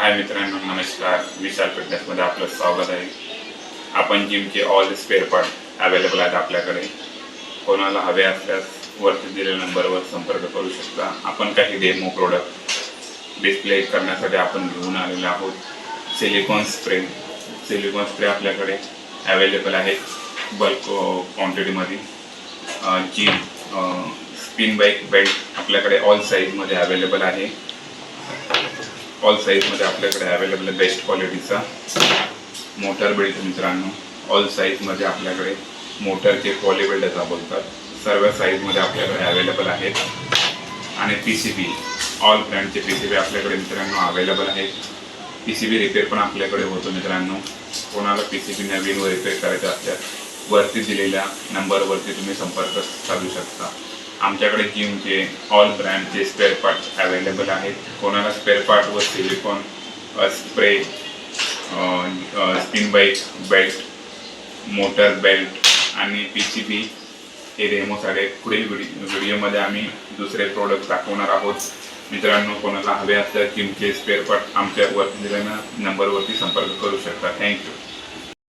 हाय मित्रांनो, नमस्कार. विशाल फिटनेसमध्ये आपलं स्वागत आहे. आपण जिमचे ऑल स्पेअर पार्ट अवेलेबल आहेत आपल्याकडे. कोणाला हवे असल्यास वरती दिलेल्या नंबरवर संपर्क करू शकता. आपण काही डेमो प्रोडक्ट डिस्प्ले करण्यासाठी आपण घेऊन आलेलो आहोत. सिलिकॉन स्प्रे आपल्याकडे अवेलेबल आहे बल्क क्वांटिटीमध्ये. जिम स्पिन बाईक बेल्ट आपल्याकडे ऑल साईजमध्ये अवेलेबल आहे. ऑल साईजमध्ये आपल्याकडे अवेलेबल आहे बेस्ट क्वालिटीचा मोटर बेल्ट. मित्रांनो, ऑल साईजमध्ये आपल्याकडे मोटरचे पॉली बेल्ट बोलतात, सर्व साईजमध्ये आपल्याकडे अवेलेबल आहेत. आणि PCB ऑल ब्रँडचे PCB आपल्याकडे मित्रांनो अवेलेबल आहेत. PCB रिपेअर पण आपल्याकडे होतो मित्रांनो. कोणाला PCB नवीन व रिपेअर करायचे असल्यास वरती दिलेल्या नंबरवरती तुम्ही संपर्क साधू शकता. आमच्याकडे जिमचे ऑल ब्रँडचे स्पेअर पार्ट अवेलेबल आहेत. कोणाला स्पेअर पार्ट व silicon spray, spin bike belt, motor belt आणि PCB हे डेमोसाठी पुढील व्हिडिओमध्ये आम्ही दुसरे प्रोडक्ट दाखवणार आहोत. मित्रांनो, कोणाला हवे असल्यास जिमचे स्पेअर पार्ट आमच्या वरती दिलेल्या नंबरवरती संपर्क करू शकता. थँक्यू.